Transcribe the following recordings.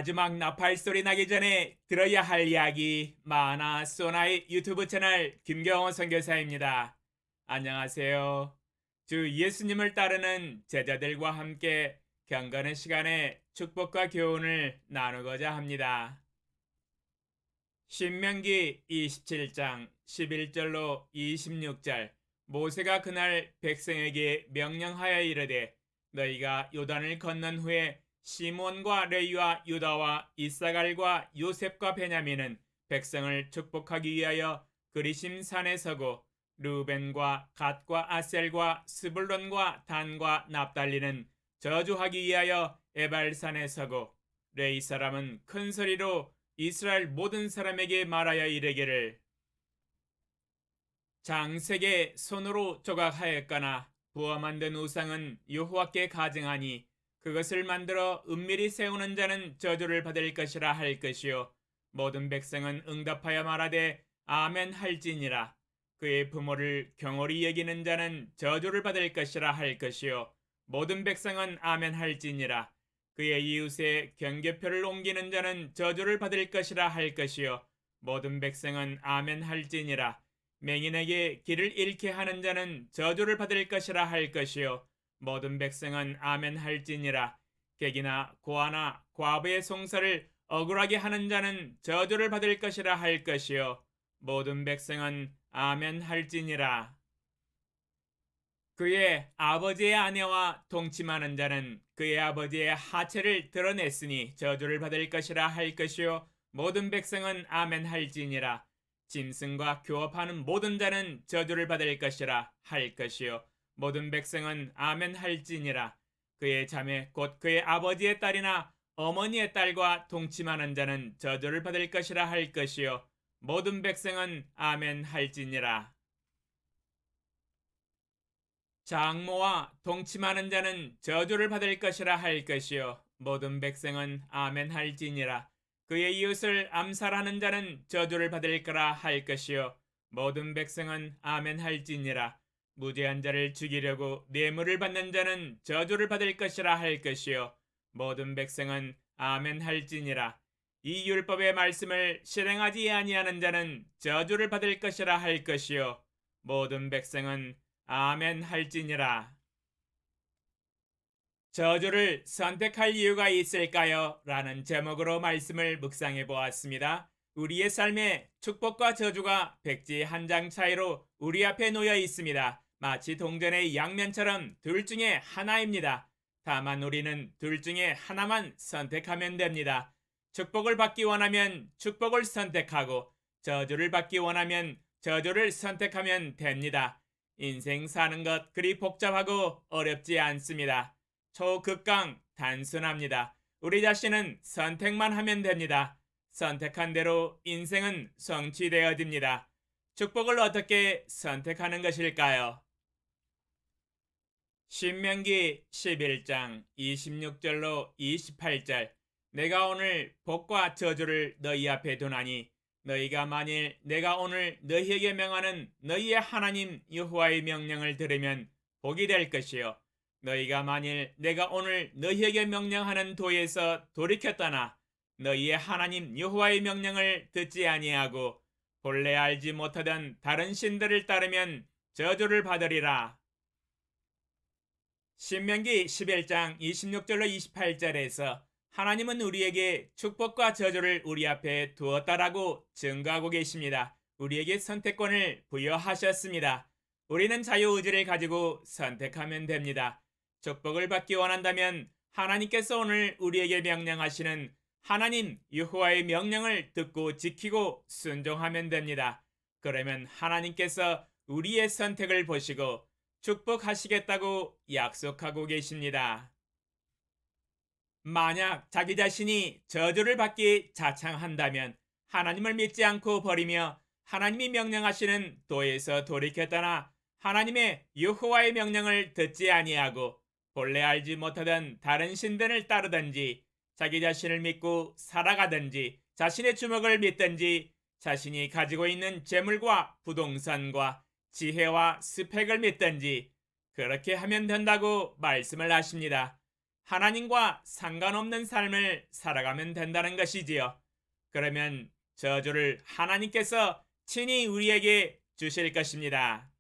마지막 나팔 소리 나기 전에 들어야 할 이야기 마나 소나의 유튜브 채널 김경호 선교사입니다. 안녕하세요. 주 예수님을 따르는 제자들과 함께 경건의 시간에 축복과 교훈을 나누고자 합니다. 신명기 27장 11절로 26절 모세가 그날 백성에게 명령하여 이르되 너희가 요단을 건넌 후에 시몬과 레위와 유다와 이사갈과 요셉과 베냐민은 백성을 축복하기 위하여 그리심 산에 서고 르벤과 갓과 아셀과 스불론과 단과 납달리는 저주하기 위하여 에발산에 서고 레위 사람은 큰 소리로 이스라엘 모든 사람에게 말하여 이르기를 장색에 손으로 조각하였거나 부어 만든 우상은 여호와께 가증하니 그것을 만들어 은밀히 세우는 자는 저주를 받을 것이라 할 것이요 모든 백성은 응답하여 말하되 아멘 할지니라. 그의 부모를 경홀히 여기는 자는 저주를 받을 것이라 할 것이요 모든 백성은 아멘 할지니라. 그의 이웃의 경계표를 옮기는 자는 저주를 받을 것이라 할 것이요 모든 백성은 아멘 할지니라. 맹인에게 길을 잃게 하는 자는 저주를 받을 것이라 할 것이요 모든 백성은 아멘 할지니라. 객이나 고아나 과부의 송사를 억울하게 하는 자는 저주를 받을 것이라 할 것이요 모든 백성은 아멘 할지니라. 그의 아버지의 아내와 동침하는 자는 그의 아버지의 하체를 드러냈으니 저주를 받을 것이라 할 것이요 모든 백성은 아멘 할지니라. 짐승과 교합하는 모든 자는 저주를 받을 것이라 할 것이요 모든 백성은 아멘 할지니라. 그의 자매 곧 그의 아버지의 딸이나 어머니의 딸과 동침하는 자는 저주를 받을 것이라 할 것이요 모든 백성은 아멘 할지니라. 장모와 동침하는 자는 저주를 받을 것이라 할 것이요 모든 백성은 아멘 할지니라. 그의 이웃을 암살하는 자는 저주를 받을 거라 할 것이요 모든 백성은 아멘 할지니라. 무죄한 자를 죽이려고 뇌물을 받는 자는 저주를 받을 것이라 할 것이요 모든 백성은 아멘 할지니라. 이 율법의 말씀을 실행하지 아니하는 자는 저주를 받을 것이라 할 것이요 모든 백성은 아멘 할지니라. 저주를 선택할 이유가 있을까요? 라는 제목으로 말씀을 묵상해 보았습니다. 우리의 삶에 축복과 저주가 백지 한 장 차이로 우리 앞에 놓여 있습니다. 마치 동전의 양면처럼 둘 중에 하나입니다. 다만 우리는 둘 중에 하나만 선택하면 됩니다. 축복을 받기 원하면 축복을 선택하고 저주를 받기 원하면 저주를 선택하면 됩니다. 인생 사는 것 그리 복잡하고 어렵지 않습니다. 초극강 단순합니다. 우리 자신은 선택만 하면 됩니다. 선택한 대로 인생은 성취되어집니다. 축복을 어떻게 선택하는 것일까요? 신명기 11장 26절로 28절 내가 오늘 복과 저주를 너희 앞에 두나니 너희가 만일 내가 오늘 너희에게 명하는 너희의 하나님 여호와의 명령을 들으면 복이 될 것이요 너희가 만일 내가 오늘 너희에게 명령하는 도에서 돌이켰다나 너희의 하나님 여호와의 명령을 듣지 아니하고 본래 알지 못하던 다른 신들을 따르면 저주를 받으리라. 신명기 11장 26절로 28절에서 하나님은 우리에게 축복과 저주를 우리 앞에 두었다라고 증거하고 계십니다. 우리에게 선택권을 부여하셨습니다. 우리는 자유의지를 가지고 선택하면 됩니다. 축복을 받기 원한다면 하나님께서 오늘 우리에게 명령하시는 하나님 여호와의 명령을 듣고 지키고 순종하면 됩니다. 그러면 하나님께서 우리의 선택을 보시고 축복하시겠다고 약속하고 계십니다. 만약 자기 자신이 저주를 받기 자창한다면 하나님을 믿지 않고 버리며 하나님이 명령하시는 도에서 돌이켰다나 하나님의 여호와의 명령을 듣지 아니하고 본래 알지 못하던 다른 신들을 따르든지 자기 자신을 믿고 살아가든지 자신의 주먹을 믿든지 자신이 가지고 있는 재물과 부동산과 지혜와 스펙을 믿든지 그렇게 하면 된다고 말씀을 하십니다. 하나님과 상관없는 삶을 살아가면 된다는 것이지요. 그러면 저주를 하나님께서 친히 우리에게 주실 것입니다.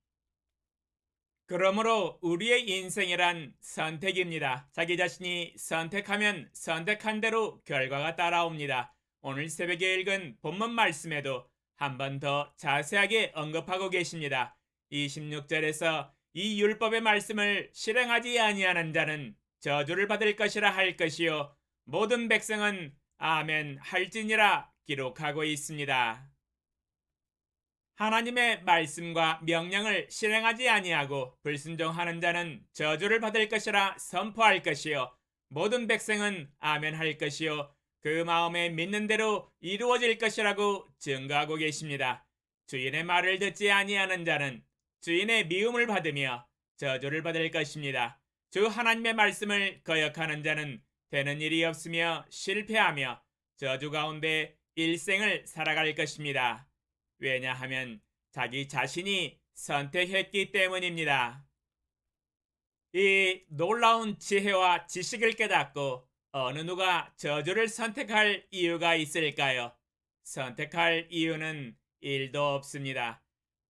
그러므로 우리의 인생이란 선택입니다. 자기 자신이 선택하면 선택한 대로 결과가 따라옵니다. 오늘 새벽에 읽은 본문 말씀에도 한 번 더 자세하게 언급하고 계십니다. 26절에서 이 율법의 말씀을 실행하지 아니하는 자는 저주를 받을 것이라 할 것이요 모든 백성은 아멘 할지니라 기록하고 있습니다. 하나님의 말씀과 명령을 실행하지 아니하고 불순종하는 자는 저주를 받을 것이라 선포할 것이요 모든 백성은 아멘 할 것이요 그 마음에 믿는 대로 이루어질 것이라고 증거하고 계십니다. 주인의 말을 듣지 아니하는 자는 주인의 미움을 받으며 저주를 받을 것입니다. 주 하나님의 말씀을 거역하는 자는 되는 일이 없으며 실패하며 저주 가운데 일생을 살아갈 것입니다. 왜냐하면 자기 자신이 선택했기 때문입니다. 이 놀라운 지혜와 지식을 깨닫고 어느 누가 저주를 선택할 이유가 있을까요? 선택할 이유는 1도 없습니다.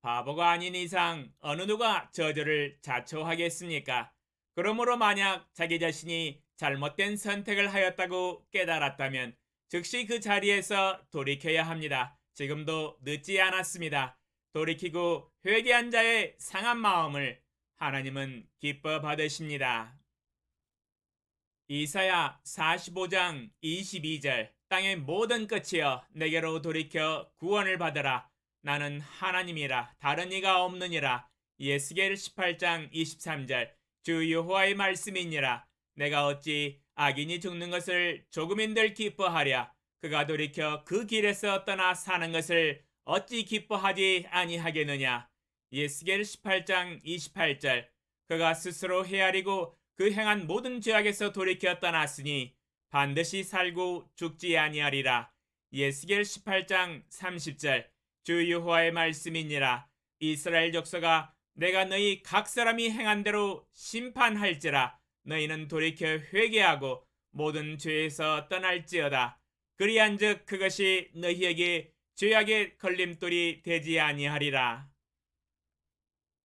바보가 아닌 이상 어느 누가 저주를 자초하겠습니까? 그러므로 만약 자기 자신이 잘못된 선택을 하였다고 깨달았다면 즉시 그 자리에서 돌이켜야 합니다. 지금도 늦지 않았습니다. 돌이키고 회개한 자의 상한 마음을 하나님은 기뻐 받으십니다. 이사야 45장 22절 땅의 모든 끝이여 내게로 돌이켜 구원을 받으라. 나는 하나님이라 다른 이가 없느니라. 예스겔 18장 23절 주 여호와의 말씀이니라. 내가 어찌 악인이 죽는 것을 조금인들 기뻐하랴. 그가 돌이켜 그 길에서 떠나 사는 것을 어찌 기뻐하지 아니하겠느냐. 예스겔 18장 28절 그가 스스로 헤아리고 그 행한 모든 죄악에서 돌이켜 떠났으니 반드시 살고 죽지 아니하리라. 예스겔 18장 30절 주 여호와의 말씀이니라. 이스라엘 족속아 내가 너희 각 사람이 행한 대로 심판할지라. 너희는 돌이켜 회개하고 모든 죄에서 떠날지어다. 그리한즉 그것이 너희에게 죄악의 걸림돌이 되지 아니하리라.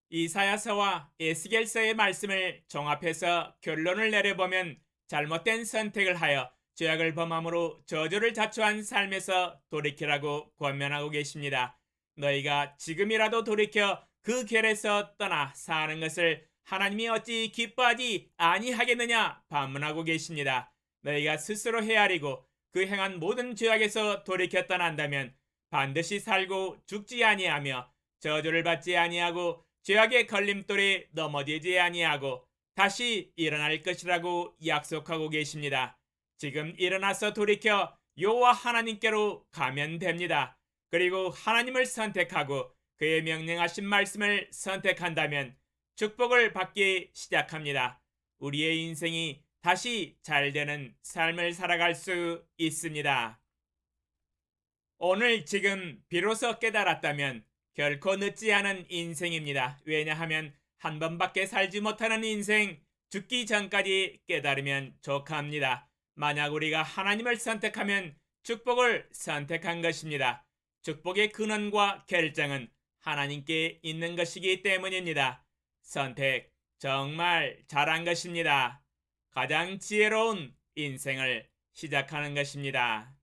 이사야서와 에스겔서의 말씀을 종합해서 결론을 내려보면 잘못된 선택을 하여 죄악을 범함으로 저주를 자초한 삶에서 돌이키라고 권면하고 계십니다. 너희가 지금이라도 돌이켜 그 길에서 떠나 사는 것을 하나님이 어찌 기뻐하지 아니하겠느냐 반문하고 계십니다. 너희가 스스로 헤아리고 그 행한 모든 죄악에서 돌이켜 떠난다면 반드시 살고 죽지 아니하며 저주를 받지 아니하고 죄악의 걸림돌에 넘어지지 아니하고 다시 일어날 것이라고 약속하고 계십니다. 지금 일어나서 돌이켜 여호와 하나님께로 가면 됩니다. 그리고 하나님을 선택하고 그의 명령하신 말씀을 선택한다면 축복을 받기 시작합니다. 우리의 인생이 다시 잘되는 삶을 살아갈 수 있습니다. 오늘 지금 비로소 깨달았다면 결코 늦지 않은 인생입니다. 왜냐하면 한 번밖에 살지 못하는 인생, 죽기 전까지 깨달으면 족합니다. 만약 우리가 하나님을 선택하면 축복을 선택한 것입니다. 축복의 근원과 결정은 하나님께 있는 것이기 때문입니다. 선택 정말 잘한 것입니다. 가장 지혜로운 인생을 시작하는 것입니다.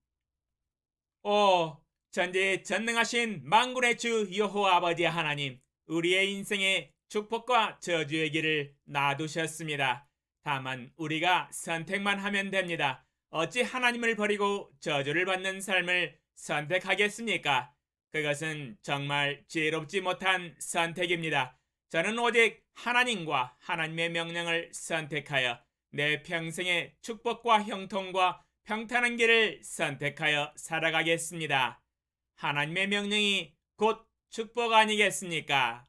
오, 전지에 전능하신 만군의 주 여호와 아버지 하나님, 우리의 인생에 축복과 저주의 길을 놔두셨습니다. 다만 우리가 선택만 하면 됩니다. 어찌 하나님을 버리고 저주를 받는 삶을 선택하겠습니까? 그것은 정말 지혜롭지 못한 선택입니다. 저는 오직 하나님과 하나님의 명령을 선택하여 내 평생의 축복과 형통과 평탄한 길을 선택하여 살아가겠습니다. 하나님의 명령이 곧 축복 아니겠습니까?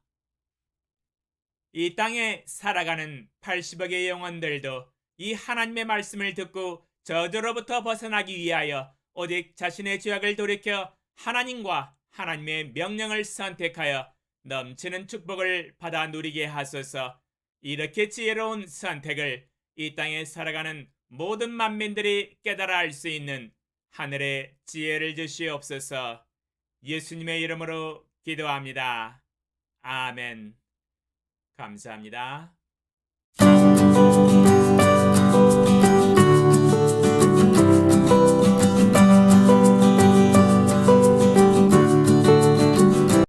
이 땅에 살아가는 80억의 영혼들도 이 하나님의 말씀을 듣고 저주로부터 벗어나기 위하여 오직 자신의 죄악을 돌이켜 하나님과 하나님의 명령을 선택하여 넘치는 축복을 받아 누리게 하소서. 이렇게 지혜로운 선택을 이 땅에 살아가는 모든 만민들이 깨달아 알 수 있는 하늘의 지혜를 주시옵소서. 예수님의 이름으로 기도합니다. 아멘. 감사합니다.